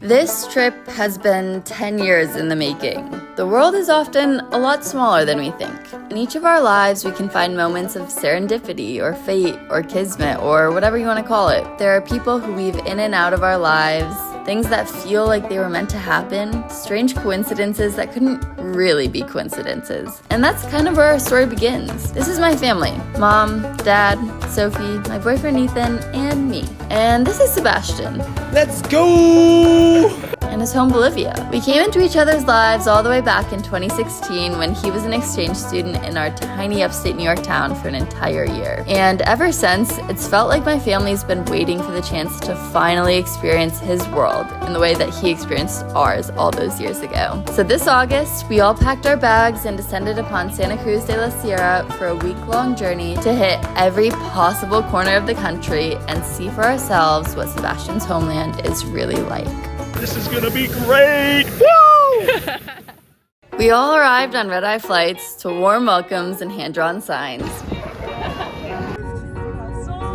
This trip has been 10 years in the making. The world is often a lot smaller than we think. In each of our lives, we can find moments of serendipity or fate or kismet or whatever you want to call it. There are people who weave in and out of our lives, things that feel like they were meant to happen, strange coincidences that couldn't really be coincidences. And that's kind of where our story begins. This is my family: Mom, Dad, Sophie, my boyfriend Ethan, and me. And this is Sebastian. Let's go! And his home, Bolivia. We came into each other's lives all the way back in 2016 when he was an exchange student in our tiny upstate New York town for an entire year. And ever since, it's felt like my family's been waiting for the chance to finally experience his world in the way that he experienced ours all those years ago. So this August, we all packed our bags and descended upon Santa Cruz de la Sierra for a week-long journey to hit every possible corner of the country and see for ourselves what Sebastian's homeland is really like. This is gonna be great! Woo! We all arrived on red-eye flights to warm welcomes and hand-drawn signs.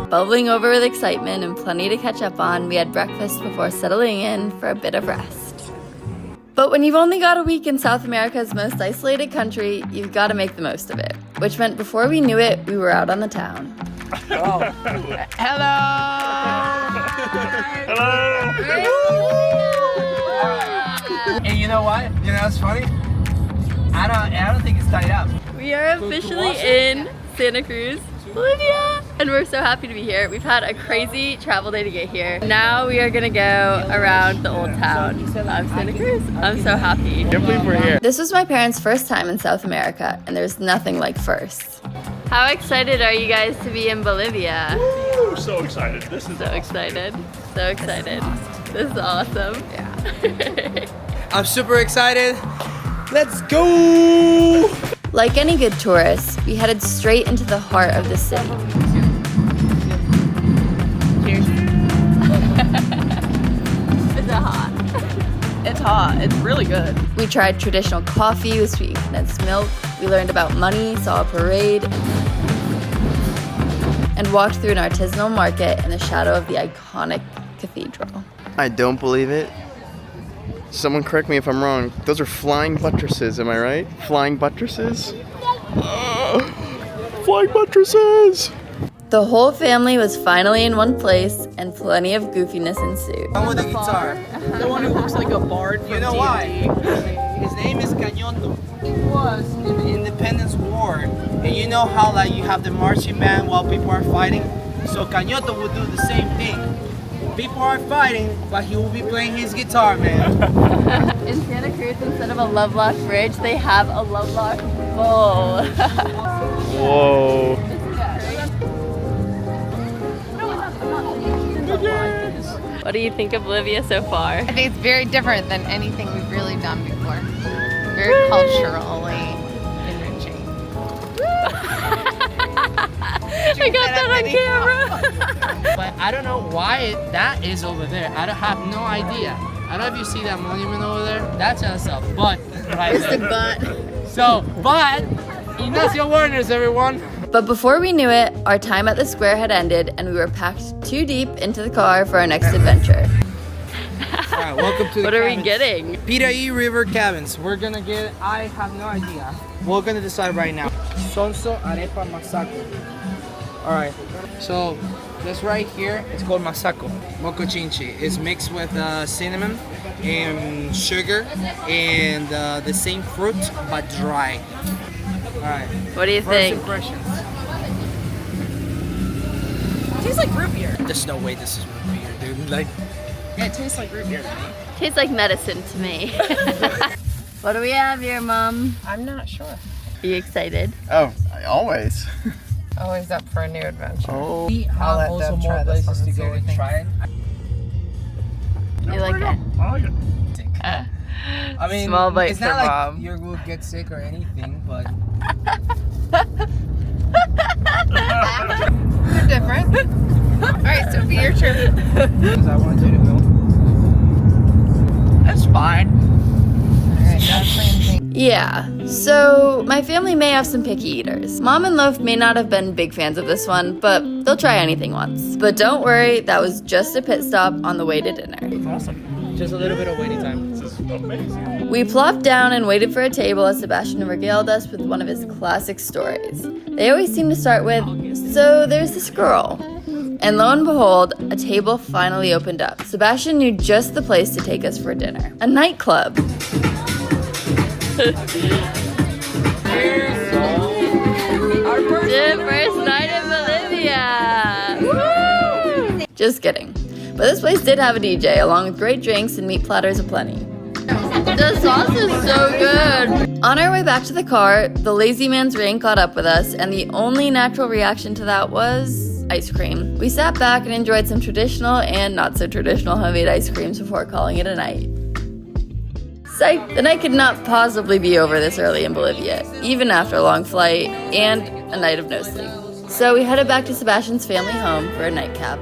Bubbling over with excitement and plenty to catch up on, we had breakfast before settling in for a bit of rest. But when you've only got a week in South America's most isolated country, you've got to make the most of it. Which meant before we knew it, we were out on the town. Oh. Hello! Hello! And you know what? You know what's funny? I don't think it's tied up. We are officially in Santa Cruz, Bolivia, and we're so happy to be here. We've had a crazy travel day to get here. Now we are gonna go around the old town of Santa Cruz. I'm so happy. I can't believe we're here. This was my parents' first time in South America, and there's nothing like firsts. How excited are you guys to be in Bolivia? Woo! So excited. This is So excited. So excited. This is awesome. Yeah. I'm super excited. Let's go! Like any good tourist, we headed straight into the heart of the city. Cheers. Is it hot? It's hot. It's really good. We tried traditional coffee with sweet condensed milk. We learned about money, saw a parade, and walked through an artisanal market in the shadow of the iconic cathedral. I don't believe it. Someone correct me if I'm wrong. Those are flying buttresses, am I right? Flying buttresses? Flying buttresses! The whole family was finally in one place, and plenty of goofiness ensued. I'm with the guitar. The one who looks like a bard from You know why? His name is Cañondo. He was in the Independence War. And you know how like you have the marching band while people are fighting? So Cañondo would do the same thing. People are fighting, but he will be playing his guitar, man. In Santa Cruz, instead of a Lovelock bridge, they have a Lovelock bowl. Whoa. What do you think of Bolivia so far? I think it's very different than anything we've really done before. Very culturally enriching. I got that on camera. But I don't know why that is over there. I don't have no idea. I don't know if you see that monument over there. That's a butt right It's the there. butt. So, but Ignacio Warner's, everyone. But before we knew it, our time at the square had ended and we were packed too deep into the car for our next adventure. Alright, welcome to the What are we cabins. getting? Piraí River Cabins. We're gonna get, I have no idea. We're gonna decide right now. Sonso Arepa Masako. Alright, so this right here, it's called Masako. Moco Chinchi. It's mixed with cinnamon and sugar and the same fruit but dry. Alright. What do you First think? impressions. It tastes like root beer. There's no way this is root beer, dude. Like, Yeah, it tastes like root beer. Tastes like medicine to me. What do we have here, Mom? I'm not sure. Are you excited? Oh, always. Always up for a new adventure. Oh. we I'll have let also them more try this places one to and see go what and they try it. You like it? I like it. I mean, Small bite it's for not like Mom. you will get sick or anything, but They're different. Alright, Sophie, your turn. because I want you to go. That's fine. Alright, that's my thing. Yeah, so my family may have some picky eaters. Mom and Loaf may not have been big fans of this one, but they'll try anything once. But don't worry, that was just a pit stop on the way to dinner. Awesome. Just a little bit of waiting time. This is amazing. We plopped down and waited for a table as Sebastian regaled us with one of his classic stories. They always seem to start with, "So there's this girl." And lo and behold, a table finally opened up. Sebastian knew just the place to take us for dinner. A nightclub. First night in Bolivia! Woo! Just kidding. But this place did have a DJ, along with great drinks and meat platters aplenty. The sauce is so good! On our way back to the car, the lazy man's rain caught up with us, and the only natural reaction to that was ice cream. We sat back and enjoyed some traditional and not so traditional homemade ice creams before calling it a night. Psych, the night could not possibly be over this early in Bolivia, even after a long flight and a night of no sleep. So we headed back to Sebastian's family home for a nightcap.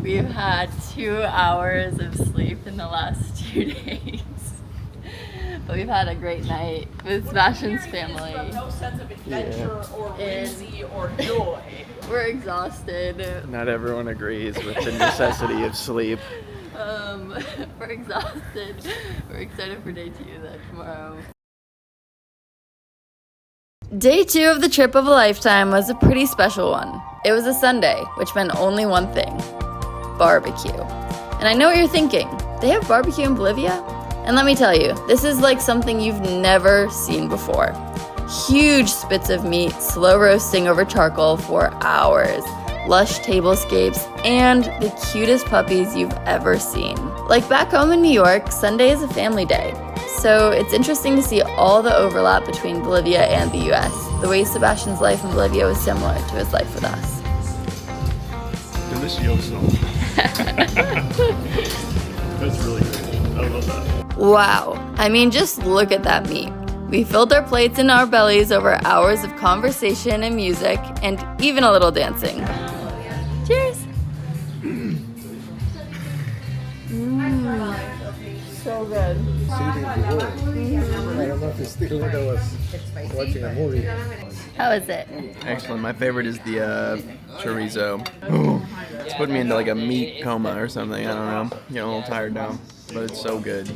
We've had 2 hours of sleep in the last 2 days. But we've had a great night with Sebastian's family. No sense of adventure or easy or joy. We're exhausted. Not everyone agrees with the necessity of sleep. We're exhausted. We're excited for day 2 then tomorrow. Day 2 of the trip of a lifetime was a pretty special one. It was a Sunday, which meant only one thing: barbecue. And I know what you're thinking. They have barbecue in Bolivia? And let me tell you, this is like something you've never seen before. Huge spits of meat, slow roasting over charcoal for hours, lush tablescapes, and the cutest puppies you've ever seen. Like back home in New York, Sunday is a family day. So it's interesting to see all the overlap between Bolivia and the US. The way Sebastian's life in Bolivia was similar to his life with us. Delicioso. That's really great. I love that. Wow, I mean, just look at that meat. We filled our plates and our bellies over hours of conversation and music, and even a little dancing. Cheers! So good. How is it? Excellent. My favorite is the chorizo. It's putting me into like a meat coma or something. I don't know. Getting a little tired now, but it's so good.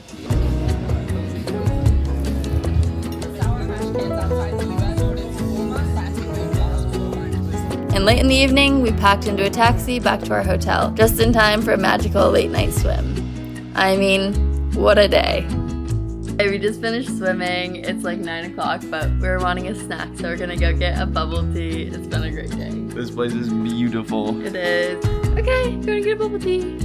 And late in the evening, we packed into a taxi back to our hotel, just in time for a magical late night swim. I mean, what a day. We just finished swimming. It's like 9 o'clock, but we were wanting a snack, so we're gonna go get a bubble tea. It's been a great day. This place is beautiful. It is. Okay, going to get a bubble tea.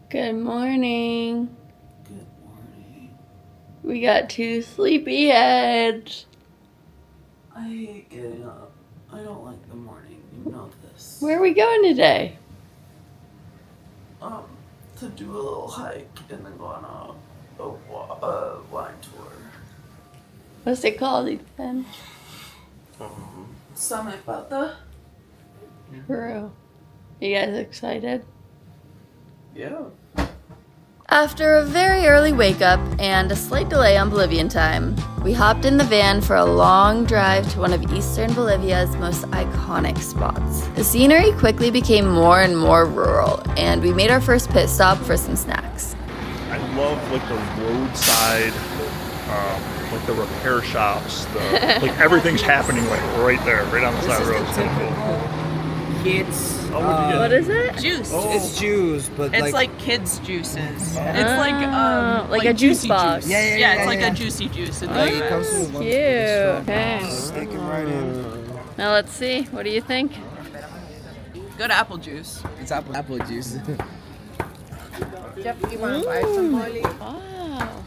Good morning. Good morning. We got 2 sleepy heads. I hate getting up. I don't like the morning. You know this. Where are we going today? To do a little hike and then go on a wine tour. What's it called, Ethan? Samata. Peru. You guys excited? Yeah. After a very early wake up and a slight delay on Bolivian time, we hopped in the van for a long drive to one of eastern Bolivia's most iconic spots. The scenery quickly became more and more rural, and we made our first pit stop for some snacks. I love like the roadside, like the repair shops. Like everything's happening like right there, right on the side of the road. It's kind of cool. Kids. What is it? Juice. It's juice, but It's like kids' juices. It's like a juice juicy box. Juice. Yeah, it's like yeah. a juicy juice. It's Like, it comes with one Cute. Okay. Stick it right in. Now let's see. What do you think? good apple juice. It's apple juice. Jeff, you want to buy some Molly? Wow.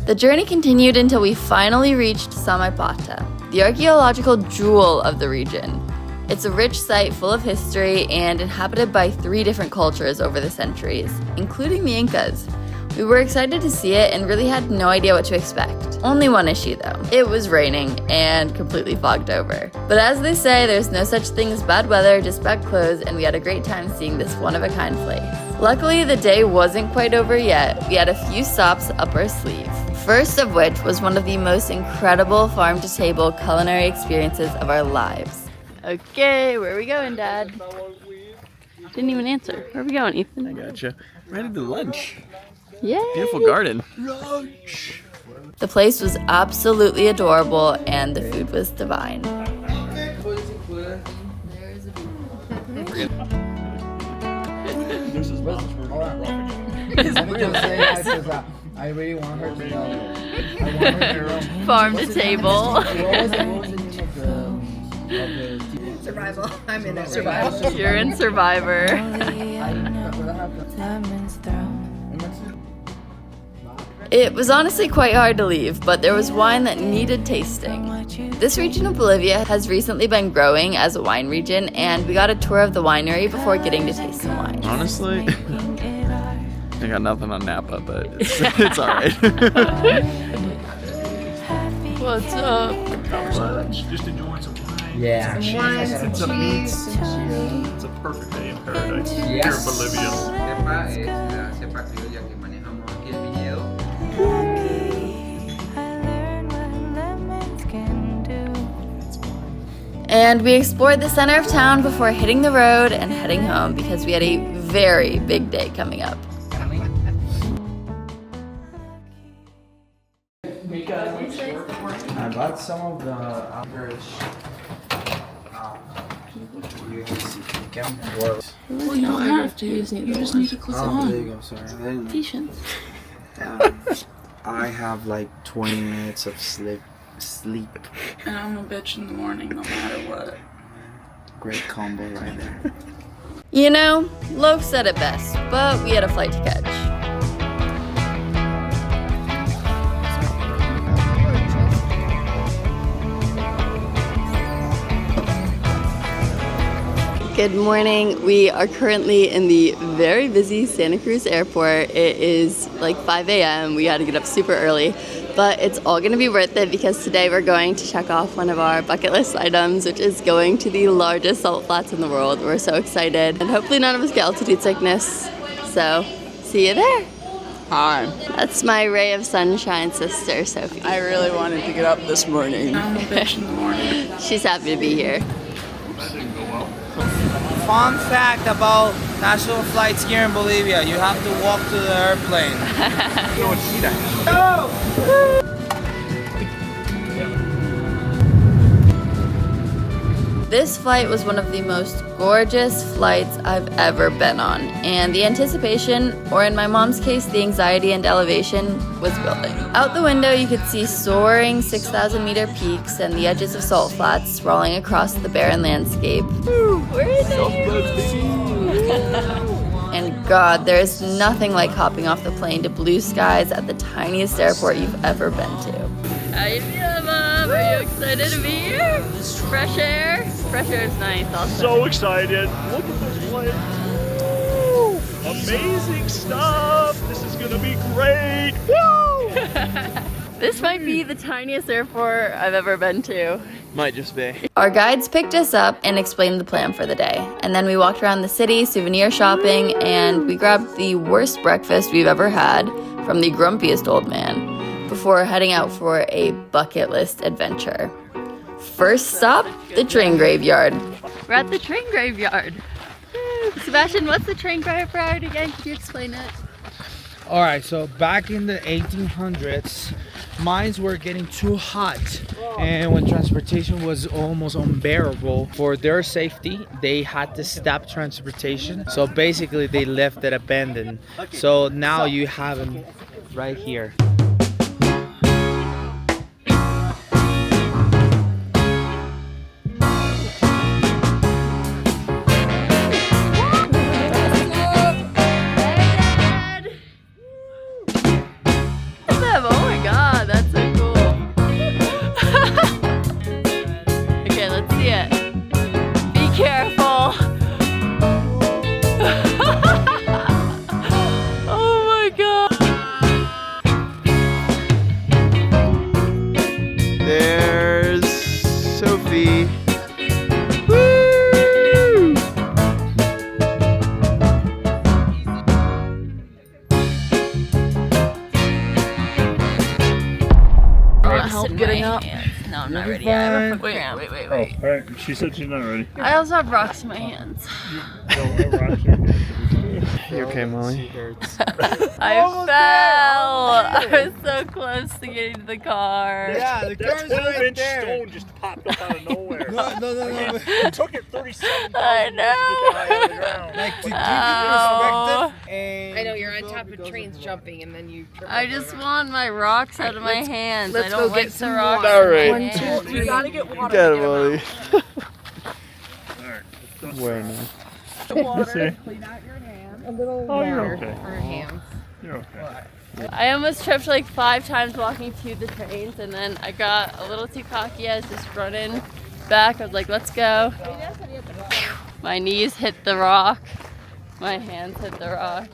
The journey continued until we finally reached Samata, the archaeological jewel of the region. It's a rich site full of history and inhabited by 3 different cultures over the centuries, including the Incas. We were excited to see it and really had no idea what to expect. Only one issue though. It was raining and completely fogged over. But as they say, there's no such thing as bad weather, just bad clothes, and we had a great time seeing this one-of-a-kind place. Luckily, the day wasn't quite over yet. We had a few stops up our sleeve. First of which was one of the most incredible farm-to-table culinary experiences of our lives. Okay, where are we going, Dad? Didn't even answer. Where are we going, Ethan? I gotcha. Ready to lunch. Yay! Beautiful garden. Lunch. The place was absolutely adorable and the food was divine. This is not roughing I really want her to know. I want her to know. Farm to table. What was the name of the Survival. I'm in it. Survival. You're in Survivor. It was honestly quite hard to leave, but there was wine that needed tasting. This region of Bolivia has recently been growing as a wine region, and we got a tour of the winery before getting to taste some wine. Honestly, I got nothing on Napa, but it's alright. What's up? Just enjoying some wine. Yeah. Some meats. It's a perfect day in paradise. Here in Bolivia. Cepa es la cepa criolla que manejamos aquí el viñedo. And we explored the center of town before hitting the road and heading home because we had a very big day coming up. I bought some of the average. Well, you don't have to. You just need to click There on. you go, sorry. I didn't- Patience. I have like 20 minutes of sleep. And I'm a bitch in the morning no matter what. Great combo right there. You know, Loaf said it best, but we had a flight to catch. Good morning. We are currently in the very busy Santa Cruz airport. It is like 5 a.m. We had to get up super early, but it's all gonna be worth it because today we're going to check off one of our bucket list items, which is going to the largest salt flats in the world. We're so excited, and hopefully none of us get altitude sickness. So, see you there. Hi. That's my ray of sunshine sister, Sophie. I really wanted to get up this morning. I'm a bitch in the morning. She's happy to be here. Fun fact about national flights here in Bolivia: you have to walk to the airplane. This flight was one of the most gorgeous flights I've ever been on, and the anticipation, or in my mom's case, the anxiety and elevation, was building. Out the window, you could see soaring 6,000-meter peaks and the edges of salt flats sprawling across the barren landscape. Where is it? And God, there is nothing like hopping off the plane to blue skies at the tiniest airport you've ever been to. How you feeling, Mom? Are you excited to be here? Fresh air? Fresh air is nice also. So excited. Look at this place. Woo! Amazing stuff. This is gonna be great. Woo! This might be the tiniest airport I've ever been to. Might just be. Our guides picked us up and explained the plan for the day. And then we walked around the city, souvenir shopping, and we grabbed the worst breakfast we've ever had from the grumpiest old man before heading out for a bucket list adventure. First stop, the train graveyard. We're at the train graveyard. Sebastian, what's the train graveyard again? Could you explain it? Alright, so back in the 1800s, mines were getting too hot, and when transportation was almost unbearable, for their safety, they had to stop transportation. So basically, they left it abandoned. So now you have them right here. Oh my God, that's so cool. Okay, let's see it. Be careful. Oh my God. out. No, I'm not You'll ready be yet. I have a fine. foot cramp. All right, she said she's not ready. I also have rocks in my hands. You okay, Molly? I fell. I was so close to getting to the car. Yeah, the That car's right 12-inch there. stone just popped up out of nowhere. No. It took it 37,000 I years to get that high out of the ground. Like to give you perspective. And I know you're on top of trains jumping and then you trip I over just a rock. want my rocks out of my hands. let's I go don't get like the some rocks. water. All right. 1, 2, 3. You gotta get water. Got to it, get 'em Molly. Where now? out. Water, see. clean out your hands. A little Oh, you're water okay. for hands. You're okay. I almost tripped like 5 times walking to the trains, and then I got a little too cocky. I was just running back. I was like, let's go. My knees hit the rock. My hands hit the rock.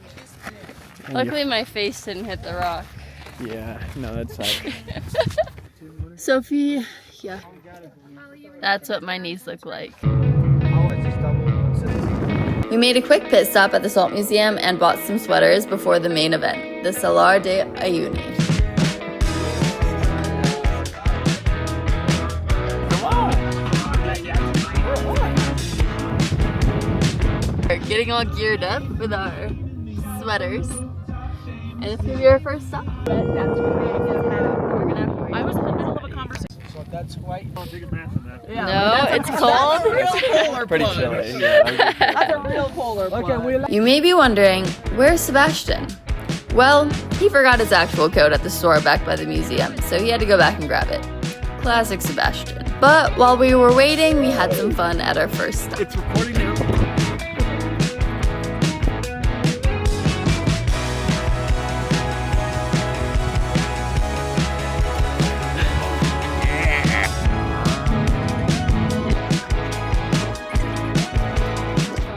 Luckily, my face didn't hit the rock. Yeah, no, that's like. Sophie, yeah. That's what my knees look like. We made a quick pit stop at the Salt Museum and bought some sweaters before the main event, the Salar de Uyuni. We're getting all geared up with our sweaters. And it's gonna be our first stop. But that's where we're gonna head up. We're gonna have to wait. I was in the middle of a conversation. So that's why. I'll take a bath in that. No, it's cold. Pretty chilly. Yeah, That's a real polar plunge. You may be wondering, where's Sebastian? Well, he forgot his actual coat at the store back by the museum, so he had to go back and grab it. Classic Sebastian. But while we were waiting, we had some fun at our first stop. It's recording now.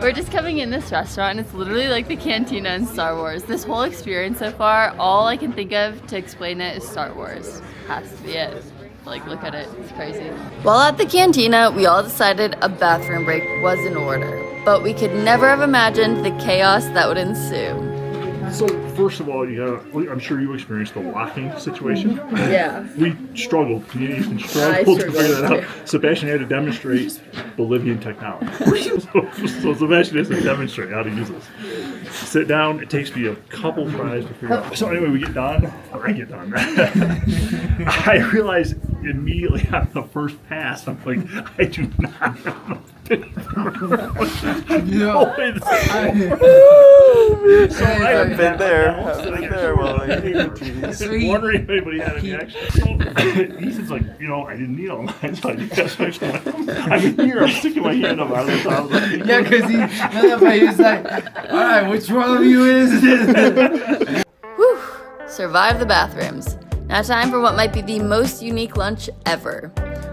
We're just coming in this restaurant, and it's literally like the cantina in Star Wars. This whole experience so far, all I can think of to explain it is Star Wars. Has to be it. Like, look at it. It's crazy. While at the cantina, we all decided a bathroom break was in order, but we could never have imagined the chaos that would ensue. So first of all, I'm sure you experienced the locking situation. Yeah. We struggled. Me and Ethan struggled to figure that out. Sebastian had to demonstrate Bolivian technology. so Sebastian has to demonstrate how to use this. Sit down. It takes me a couple tries to figure out. So anyway, we get done. I get done. I realize immediately on the first pass, I'm like, I do not know. So I've been there, Molly. Wondering if anybody had any action. Ethan's like, I didn't need all mine, so I guess I'm here, I'm sticking my hand up out of the top of the Yeah, because he was like, all right, which one of you is it? Whew! Survived the bathrooms. Now time for what might be the most unique lunch ever.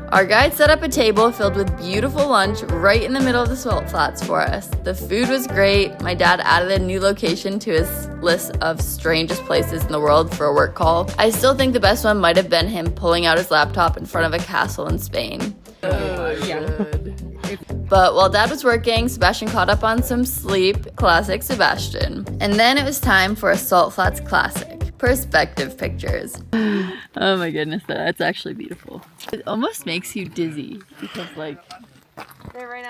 Our guide set up a table filled with beautiful lunch right in the middle of the salt flats for us. The food was great. My dad added a new location to his list of strangest places in the world for a work call. I still think the best one might have been him pulling out his laptop in front of a castle in Spain. But while Dad was working, Sebastian caught up on some sleep. Classic Sebastian. And then it was time for a Salt Flats classic. Perspective pictures. Oh my goodness, that's actually beautiful. It almost makes you dizzy because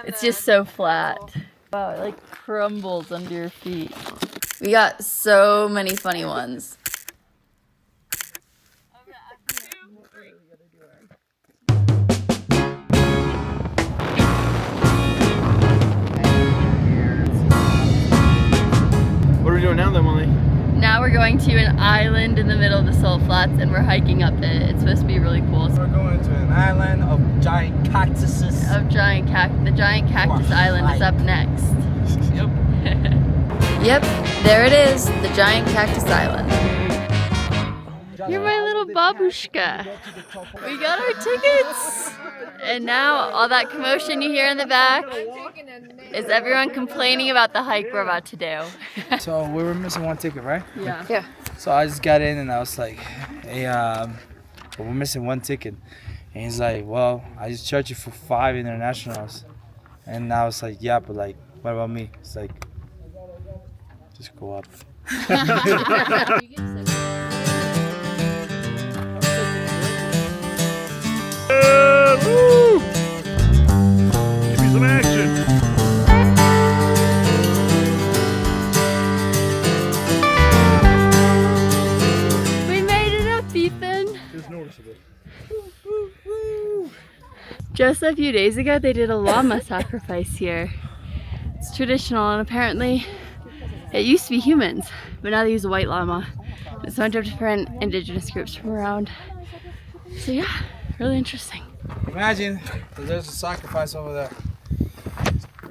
it's just so flat. Wow, it like crumbles under your feet. We got so many funny ones. What are we doing now then, Molly? Now we're going to an island in the middle of the salt flats and we're hiking up it. It's supposed to be really cool. We're going to an island of giant cactuses. The giant cactus island is up next. Yep. Yep, there it is, the giant cactus island. You're my little babushka. We got our tickets. And now all that commotion you hear in the back is everyone complaining about the hike we're about to do. So we were missing one ticket, right? Yeah. So I just got in and I was like, hey, we're missing one ticket. And he's like, well, I just charged you for 5 internationals. And I was like, yeah, but like, what about me? It's like, just go up. Just a few days ago, they did a llama sacrifice here. It's traditional, and apparently it used to be humans, but now they use a white llama. It's a bunch of different indigenous groups from around. So yeah, really interesting. Imagine that there's a sacrifice over there.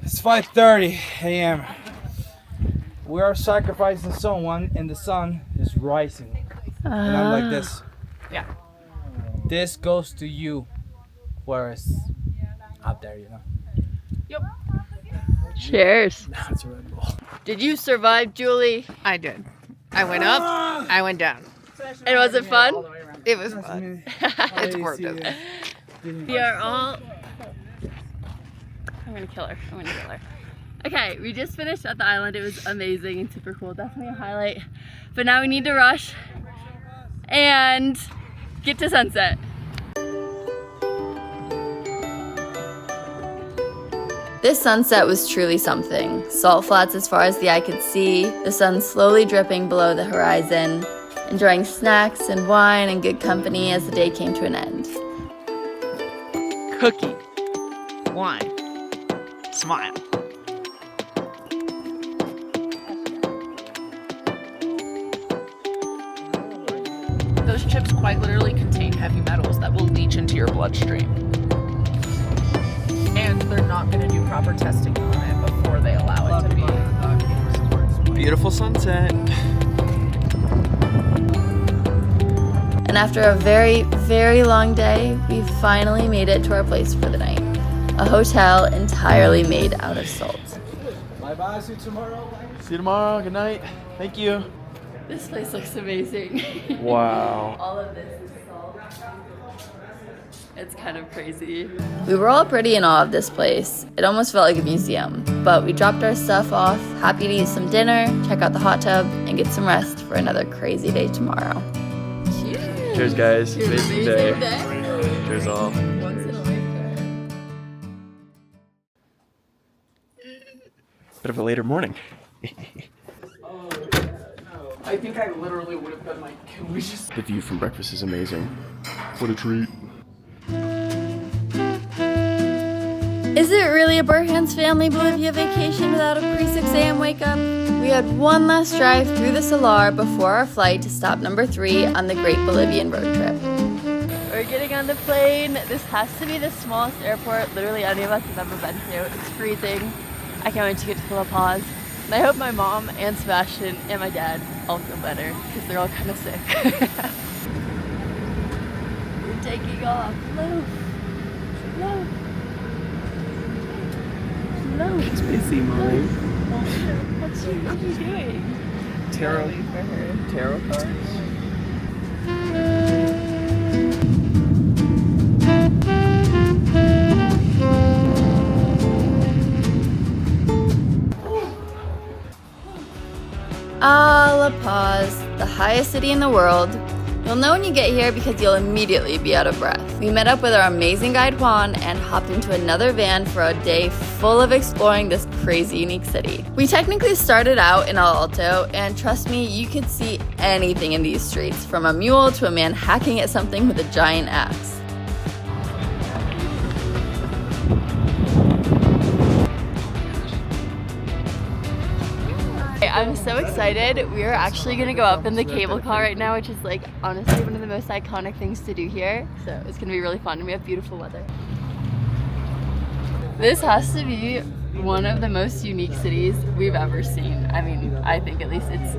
It's 5:30 a.m. We are sacrificing someone and the sun is rising. And I'm like this. Yeah. This goes to you. Whereas up there, you know. Yep. Cheers. Now it's a Red Bull. Did you survive, Julie? I did. I went up, I went down. And was it fun? It was fun. It's worth it. We are all... I'm gonna kill her. I'm gonna kill her. Okay, we just finished at the island. It was amazing and super cool. Definitely a highlight. But now we need to rush and get to sunset. This sunset was truly something. Salt flats as far as the eye could see, the sun slowly dripping below the horizon, enjoying snacks and wine and good company as the day came to an end. Cookie. Wine. Smile. Those chips quite literally contain heavy metals that will leach into your bloodstream. And they're not going to do proper testing on it before they allow it to be. Beautiful sunset. And after a very, very long day, we finally made it to our place for the night. A hotel entirely made out of salt. Bye-bye, see you tomorrow. See you tomorrow. Good night. Thank you. This place looks amazing. Wow. All of this is salt. It's kind of crazy. We were all pretty in awe of this place. It almost felt like a museum. But we dropped our stuff off, happy to eat some dinner, check out the hot tub, and get some rest for another crazy day tomorrow. Cheers! Cheers, guys. Cheers, Amazing day. Cheers all. Once in a lifetime. Bit of a later morning. I think I literally would have been like, can we just... The view from breakfast is amazing. What a treat. Is it really a Burhan's family Bolivia vacation without a pre-6 a.m. wake up? We had one last drive through the Salar before our flight to stop number 3 on the Great Bolivian Road Trip. We're getting on the plane. This has to be the smallest airport literally any of us have ever been to. It's freezing. I can't wait to get to La Paz. And I hope my mom and Sebastian and my dad all feel better because they're all kind of sick. We're taking off. Hello. Hello. Hello. It's busy, Molly. What are you doing? Tarot cards? Ah, La Paz, the highest city in the world. You'll know when you get here because you'll immediately be out of breath. We met up with our amazing guide Juan and hopped into another van for a day full of exploring this crazy unique city. We technically started out in El Alto, and trust me, you could see anything in these streets, from a mule to a man hacking at something with a giant axe. I'm so excited. We are actually gonna go up in the cable car right now, which is like honestly one of the most iconic things to do here. So it's gonna be really fun, and we have beautiful weather. This has to be one of the most unique cities we've ever seen. I mean, I think at least it's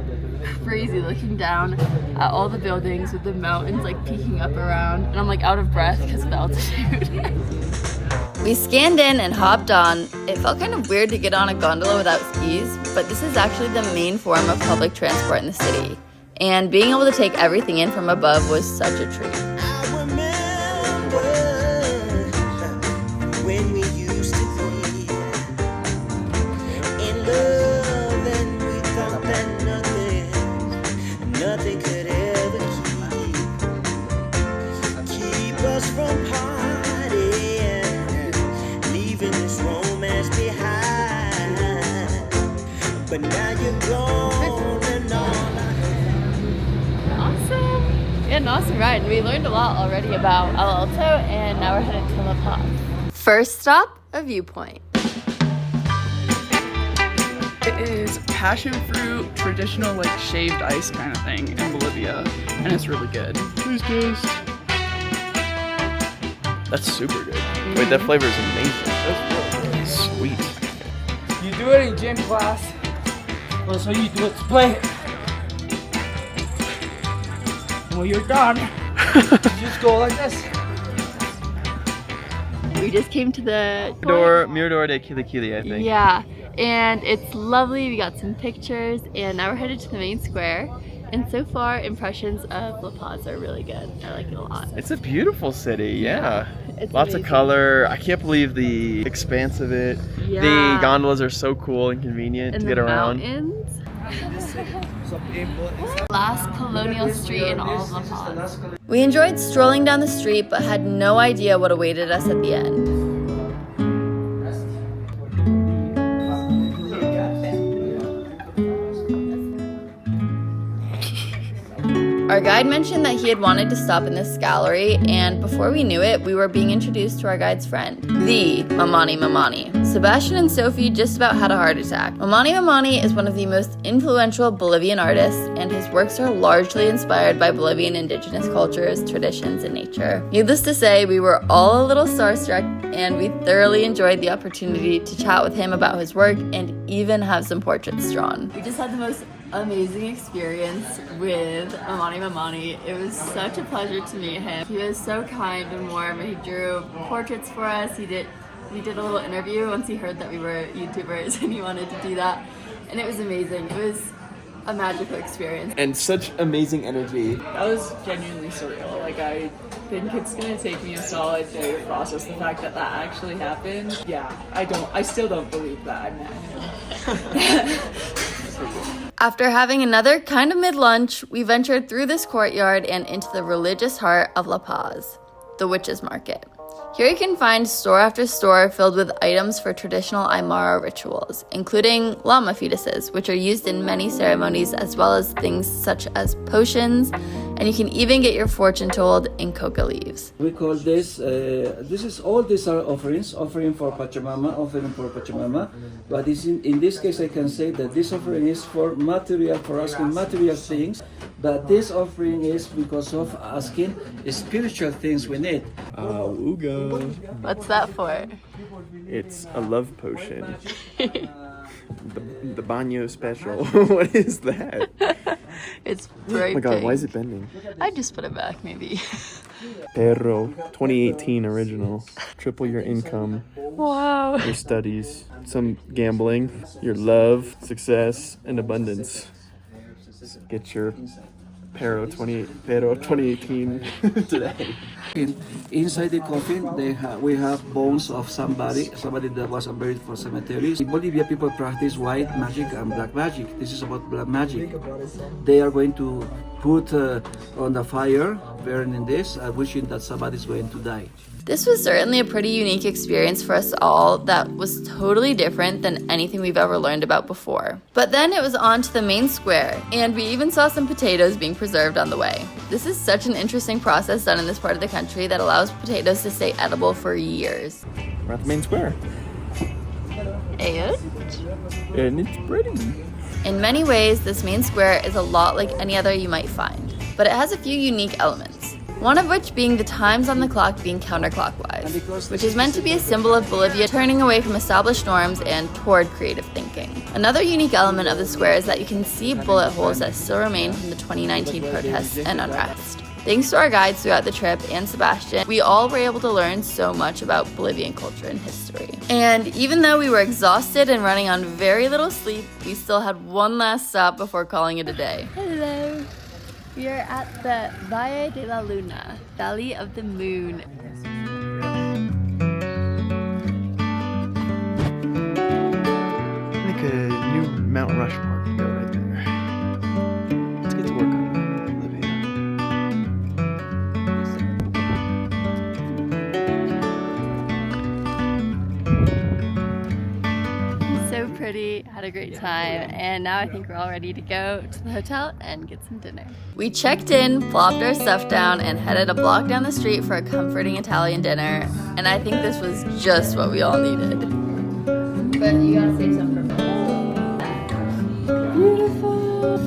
crazy looking down at all the buildings with the mountains like peeking up around, and I'm like out of breath because of the altitude. We scanned in and hopped on. It felt kind of weird to get on a gondola without skis, but this is actually the main form of public transport in the city. And being able to take everything in from above was such a treat. I remember when we used to be in love, and we thought that nothing could ever keep us from partying, leaving this romance behind. But now you're gone and all Awesome! We had an awesome ride. We learned a lot already about El Alto, and now we're headed to La Paz. First stop, a viewpoint. It is passion fruit, traditional like shaved ice kind of thing in Bolivia, and it's really good. Taste test. That's super good. Wait, that flavor is amazing. That's really sweet. You do it in gym class. Well, so you do it to play. When you're done, you just go like this. We just came to the Mirador de Quiliculi, I think. Yeah, and it's lovely. We got some pictures, and now we're headed to the main square. And so far, impressions of La Paz are really good. I like it a lot. It's a beautiful city, yeah. It's Lots amazing. of color. I can't believe the expanse of it. Yeah. The gondolas are so cool and convenient And to the get around. mountains. Last colonial street in all of La Paz. We enjoyed strolling down the street, but had no idea what awaited us at the end. Our guide mentioned that he had wanted to stop in this gallery, and before we knew it, we were being introduced to our guide's friend, the Mamani Mamani. Sebastian and Sophie just about had a heart attack. Mamani Mamani is one of the most influential Bolivian artists, and his works are largely inspired by Bolivian indigenous cultures, traditions, and nature. Needless to say, we were all a little starstruck, and we thoroughly enjoyed the opportunity to chat with him about his work and even have some portraits drawn. We just had the most amazing experience with Mamani Mamani. It was such a pleasure to meet him. He was so kind and warm. He drew portraits for us. We did a little interview once he heard that we were YouTubers, and he wanted to do that. And it was amazing. It was a magical experience. And such amazing energy. That was genuinely surreal. Like, I think it's gonna take me a solid day to process the fact that that actually happened. Yeah, I still don't believe that I met him. After having another kind of mid-lunch, we ventured through this courtyard and into the religious heart of La Paz, the Witches' Market. Here you can find store after store filled with items for traditional Aymara rituals, including llama fetuses, which are used in many ceremonies, as well as things such as potions, and you can even get your fortune told in coca leaves. We call this, all these are offering for Pachamama, but in this case I can say that this offering is for asking material things, but this offering is because of asking spiritual things we need. Ooga. What's that for? It's a love potion. the baño special. What is that? It's bright Oh my god, pink. why is it bending? I just put it back, maybe. Perro, 2018 original. Triple your income, Wow. your studies, some gambling, your love, success, and abundance. Get your Perro 2018 today. Inside the coffin, we have bones of somebody that was buried for cemeteries. In Bolivia, people practice white magic and black magic. This is about black magic. They are going to put on the fire, burning this, wishing that somebody is going to die. This was certainly a pretty unique experience for us all that was totally different than anything we've ever learned about before. But then it was on to the main square, and we even saw some potatoes being preserved on the way. This is such an interesting process done in this part of the country that allows potatoes to stay edible for years. We're at the main square. And it's pretty. In many ways, this main square is a lot like any other you might find, but it has a few unique elements. One of which being the times on the clock being counterclockwise, which is meant to be a symbol of Bolivia turning away from established norms and toward creative thinking. Another unique element of the square is that you can see bullet holes that still remain from the 2019 protests and unrest. Thanks to our guides throughout the trip and Sebastian, we all were able to learn so much about Bolivian culture and history. And even though we were exhausted and running on very little sleep, we still had one last stop before calling it a day. Hello. We are at the Valle de la Luna, Valley of the Moon. Like a new Mount Rushmore can go right there. Let's get to work on So pretty, had had a great time, and now I think we're all ready to go to the hotel and get some dinner. We checked in, plopped our stuff down, and headed a block down the street for a comforting Italian dinner, and I think this was just what we all needed. But you gotta say something for me. Beautiful!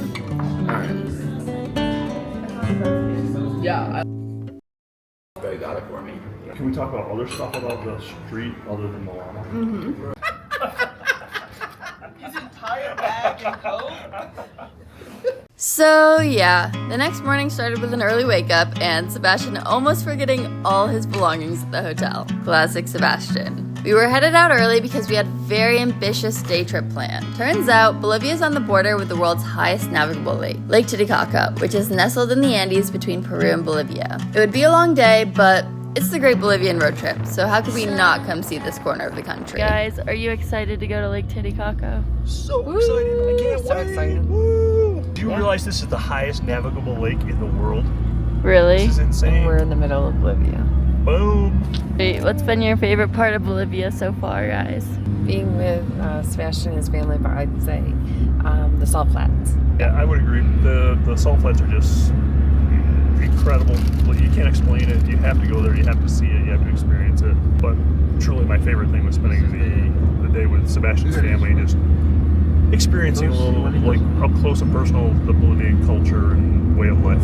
Yeah. They got it for me. Can we talk about other stuff about the street other than the llama? Mm-hmm. His entire bag and coat. So yeah, the next morning started with an early wake up and Sebastian almost forgetting all his belongings at the hotel. Classic Sebastian. We were headed out early because we had a very ambitious day trip planned. Turns out, Bolivia is on the border with the world's highest navigable lake, Lake Titicaca, which is nestled in the Andes between Peru and Bolivia. It would be a long day, but it's the Great Bolivian Road Trip, so how could we not come see this corner of the country? Guys, are you excited to go to Lake Titicaca? So excited! I can't wait! So excited! Woo! Do you realize this is the highest navigable lake in the world? Really? This is insane. We're in the middle of Bolivia. Boom! Wait, what's been your favorite part of Bolivia so far, guys? Being with Sebastian and his family, but I'd say the salt flats. Yeah, I would agree. The salt flats are just incredible. You can't explain it. You have to go there. You have to see it. You have to experience it. But truly, my favorite thing was spending the day with Sebastian's family, just experiencing a little, like, up close and personal the Bolivian culture and way of life.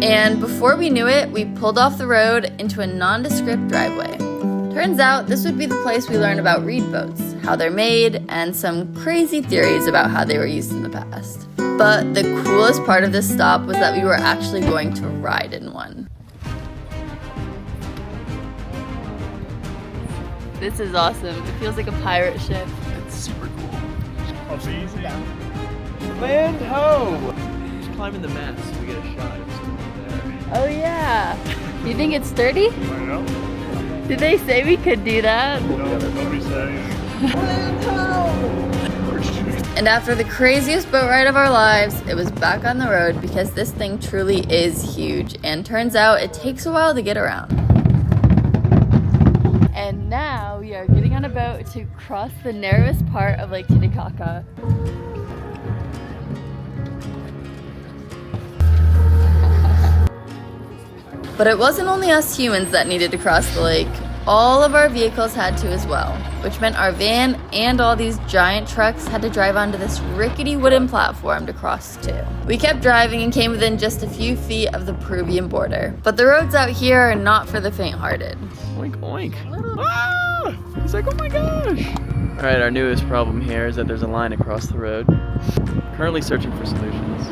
And before we knew it, we pulled off the road into a nondescript driveway. Turns out this would be the place we learn about reed boats, how they're made, and some crazy theories about how they were used in the past. But the coolest part of this stop was that we were actually going to ride in one. This is awesome. It feels like a pirate ship. It's super cool. Oh, so easy. Land ho! Just climbing the mast, we get a shot of something there. Oh yeah. You think it's sturdy? I know. Did they say we could do that? No, nobody's saying. And after the craziest boat ride of our lives, it was back on the road because this thing truly is huge, and turns out it takes a while to get around. And now we are getting on a boat to cross the narrowest part of Lake Titicaca. But it wasn't only us humans that needed to cross the lake. All of our vehicles had to as well, which meant our van and all these giant trucks had to drive onto this rickety wooden platform to cross too. We kept driving and came within just a few feet of the Peruvian border. But the roads out here are not for the faint-hearted. Oink oink. Ah! He's like, oh my gosh! Alright, our newest problem here is that there's a line across the road. Currently searching for solutions.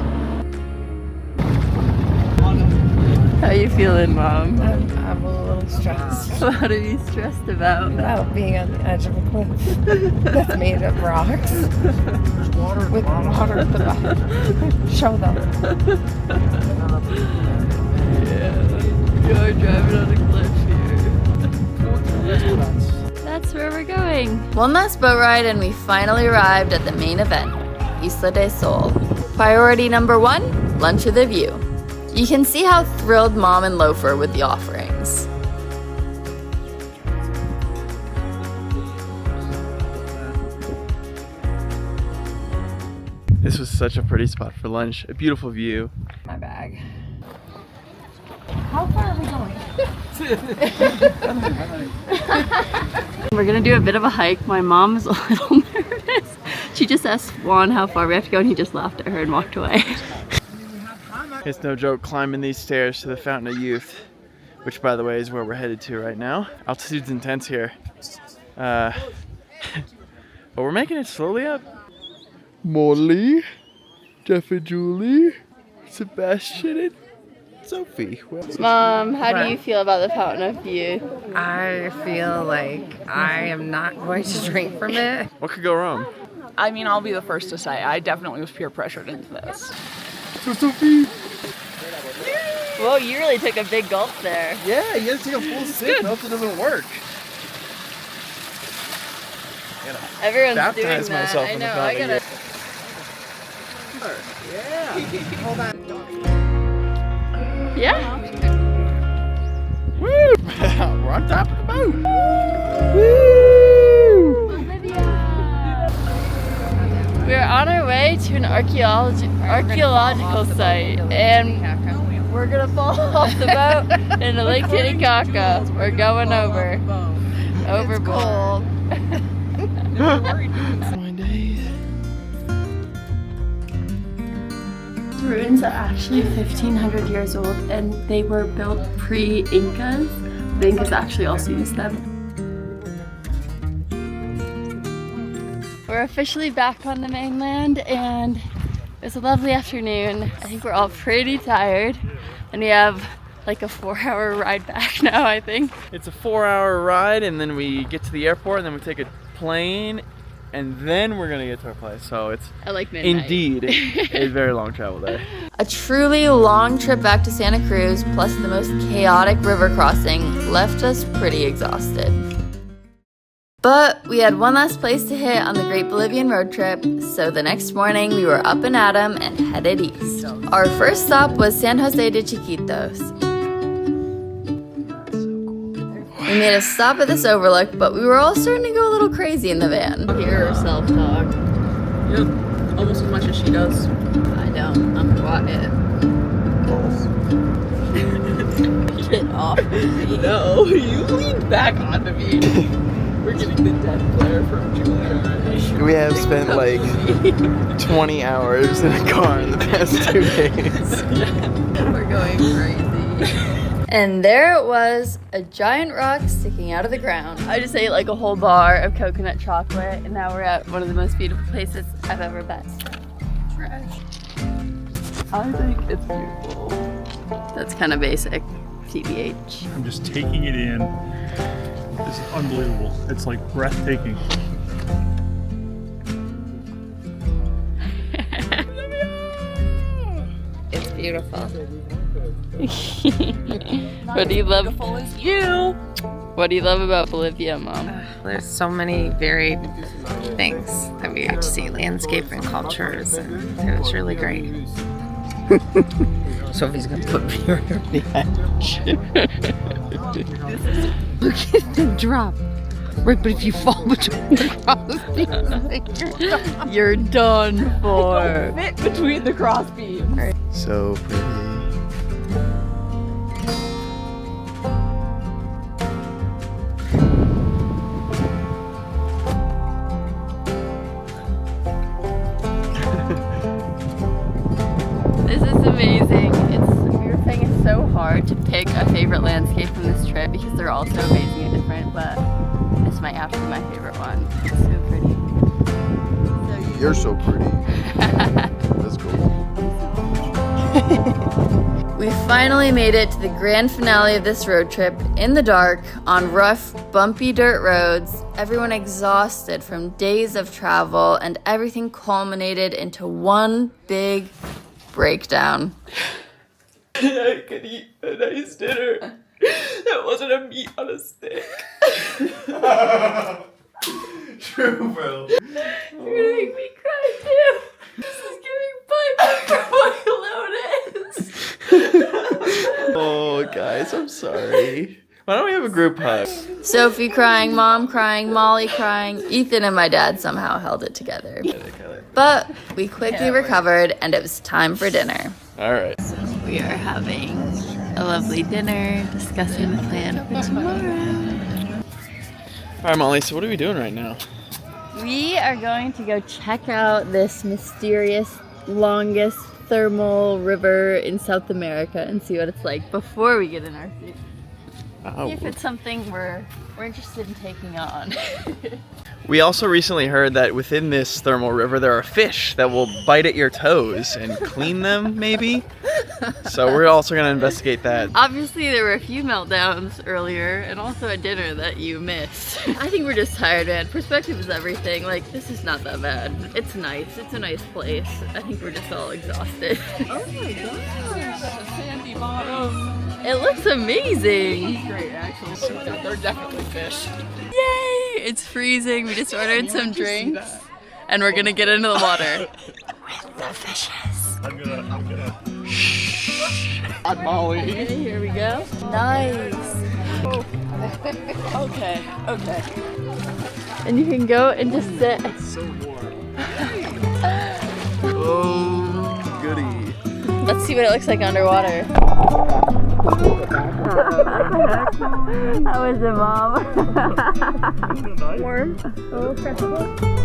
How you feeling, Mom? I'm a little stressed. What are you stressed about? About being on the edge of a cliff that's made of rocks. With water at the bottom. Show them. Yeah, you're driving on a cliff here. That's where we're going. One last boat ride and we finally arrived at the main event, Isla del Sol. Priority number 1, lunch with a view. You can see how thrilled Mom and Loaf were with the offerings. This was such a pretty spot for lunch. A beautiful view. My bag. How far are we going? We're gonna do a bit of a hike. My mom's a little nervous. She just asked Juan how far we have to go and he just laughed at her and walked away. It's no joke climbing these stairs to the Fountain of Youth, which by the way is where we're headed to right now. Altitude's intense here. But we're making it slowly up. Molly, Jeff and Julie, Sebastian and Sophie. Mom, how do you feel about the Fountain of Youth? I feel like I am not going to drink from it. What could go wrong? I mean, I'll be the first to say, I definitely was peer pressured into this. So Sophie. Whoa, you really took a big gulp there. Yeah, you gotta take a full sip, else it doesn't work. Everyone's Baptize doing that. myself I in the know, Fountain I gotta... Yeah. Hold on. Yeah? Woo! We're on top of the boat. We're on our way to an archaeological site, and we're gonna fall off the boat into Lake Titicaca. We're going overboard. The ruins are actually 1,500 years old, and they were built pre-Incas. The Incas actually also used them. We're officially back on the mainland, and it was a lovely afternoon. I think we're all pretty tired, and we have like a 4-hour ride back now, I think. It's a 4-hour ride, and then we get to the airport, and then we take a plane, and then we're gonna get to our place. So it's indeed a very long travel day. A truly long trip back to Santa Cruz, plus the most chaotic river crossing, left us pretty exhausted. But we had one last place to hit on the Great Bolivian Road Trip, so the next morning we were up and at 'em and headed east. Our first stop was San Jose de Chiquitos. We made a stop at this overlook, but we were all starting to go a little crazy in the van. Hear her self-talk. Yep, almost as much as she does. I don't, I'm quiet. Get off of me. No, you leaned back onto me. We're getting the death glare from Julia already. We have spent like 20 hours in a car in the past 2 days. We're going crazy. And there it was, a giant rock sticking out of the ground. I just ate like a whole bar of coconut chocolate, and now we're at one of the most beautiful places I've ever been. Trash. I think it's beautiful. That's kind of basic, TBH. I'm just taking it in. It's unbelievable. It's like breathtaking. It's beautiful. What do you love? Beautiful as you. What do you love about Bolivia, Mom? There's so many varied things that we have to see, landscape and cultures, and it was really great. Sophie's gonna put me right on the edge. Look at the drop. Right, but if you fall between the cross beams, You're done for. Don't fit between the cross beams. So pretty. This is amazing. We were saying it's so hard to pick a favorite landscape from this trip because they're all so amazing and different, but this might have to be my favorite one. It's so pretty. You're so pretty. Let's go. We finally made it to the grand finale of this road trip in the dark on rough, bumpy dirt roads, everyone exhausted from days of travel, and everything culminated into one big breakdown. I could eat a nice dinner. That wasn't a meat on a stick. True, bro. You're gonna make me cry too. This is giving pipe from my Lotus. Oh, guys, I'm sorry. Why don't we have a group hug? Sophie crying, Mom crying, Molly crying. Ethan and my dad somehow held it together. But we quickly recovered, and it was time for dinner. All right. So we are having a lovely dinner, discussing the plan for tomorrow. All right, Molly, so what are we doing right now? We are going to go check out this mysterious, longest thermal river in South America and see what it's like before we get in our feet. Oh. See if it's something we're interested in taking on. We also recently heard that within this thermal river there are fish that will bite at your toes and clean them, maybe? So we're also going to investigate that. Obviously there were a few meltdowns earlier and also a dinner that you missed. I think we're just tired, man. Perspective is everything. Like, this is not that bad. It's nice. It's a nice place. I think we're just all exhausted. Oh my gosh. A sandy bottom. It looks amazing. Great, actually. They're definitely fish. Yay! It's freezing. We just ordered some drinks and we're gonna get into the water with the fishes. I'm gonna. Shh. Molly. Okay, here we go. Nice. Okay. And you can go and just sit. It's so warm. Oh, goody. Let's see what it looks like underwater. How is it, Mom? Warm. A little stressful.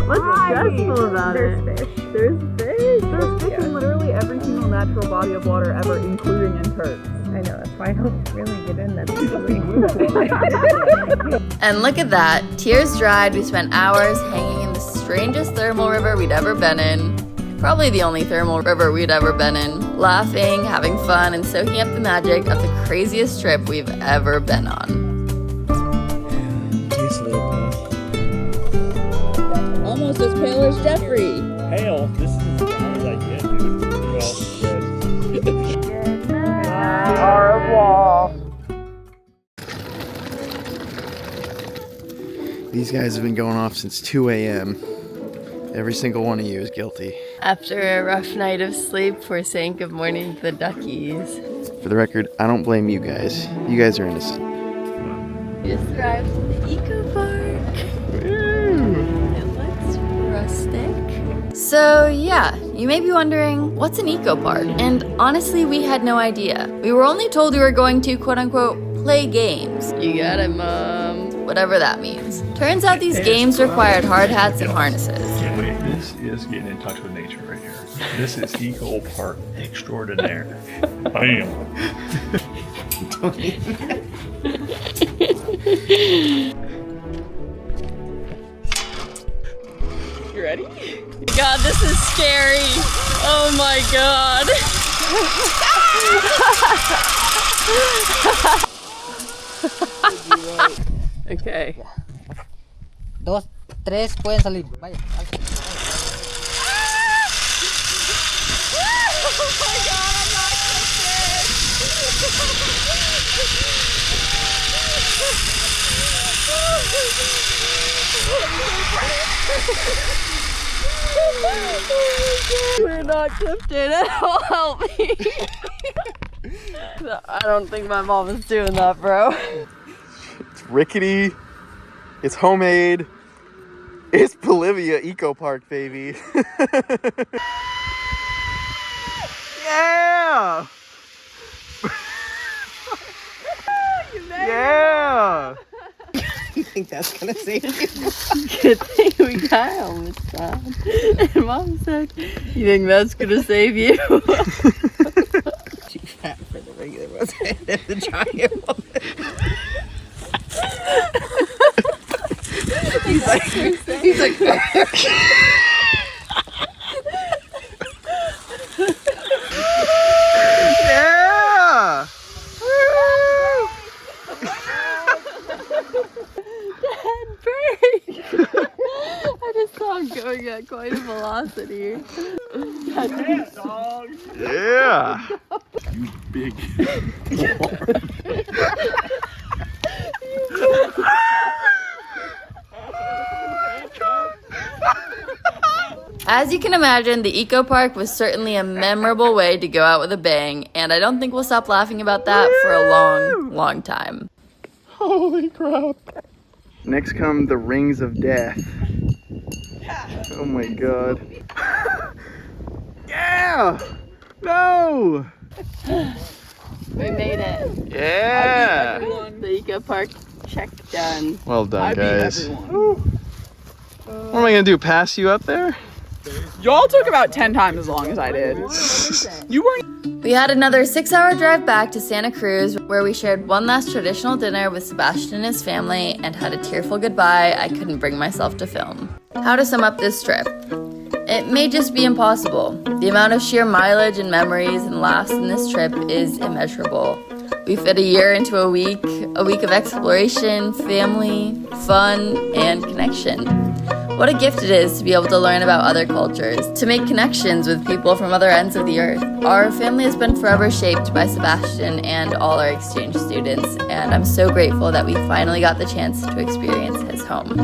What's stressful about it? There's fish. There's fish. There's fish in literally every single natural body of water ever, including in turks. I know, that's why I don't really get in them easily. And look at that. Tears dried. We spent hours hanging in the strangest thermal river we'd ever been in. Probably the only thermal river we'd ever been in. Laughing, having fun, and soaking up the magic of the craziest trip we've ever been on. Tastes a little pale. Almost as pale as Jeffrey. Pale? This is as brown as I get, dude. These guys have been going off since 2 a.m. Every single one of you is guilty. After a rough night of sleep, we're saying good morning to the duckies. For the record, I don't blame you guys. You guys are innocent. We just arrived at the eco park. It looks rustic. So yeah, you may be wondering, what's an eco park? And honestly, we had no idea. We were only told we were going to quote unquote play games. You got it, Mom. Whatever that means. Turns out these games required hard hats and harnesses. Wait, this is getting in touch with nature right here. This is eco park extraordinaire. Bam. You ready? God, this is scary. Oh my God. Okay. 2, 3, pueden salir. Vaya. We're not clipped in at all. Help me. I don't think my mom is doing that, bro. It's rickety. It's homemade. It's Bolivia Eco Park, baby. Yeah! Yeah! You think that's gonna save you? Good thing we got helmets on. And Mom said, "You think that's gonna save you?" Too fat for the regular ones and the giant one. He's like. Yeah! Dad, break! I just saw him going at quite a velocity. Yeah, dog. Yeah! You big. As you can imagine, the eco park was certainly a memorable way to go out with a bang, and I don't think we'll stop laughing about that for a long, long time. Holy crap. Next come the rings of death. Oh my God. Yeah! No! We made it. Yeah! The eco park check done. Well done, guys. What am I gonna do, pass you up there? Y'all took about 10 times as long as I did. You weren't. We had another 6-hour drive back to Santa Cruz, where we shared one last traditional dinner with Sebastian and his family and had a tearful goodbye I couldn't bring myself to film. How to sum up this trip? It may just be impossible. The amount of sheer mileage and memories and laughs in this trip is immeasurable. We fit a year into a week of exploration, family, fun, and connection. What a gift it is to be able to learn about other cultures, to make connections with people from other ends of the earth. Our family has been forever shaped by Sebastian and all our exchange students, and I'm so grateful that we finally got the chance to experience his home.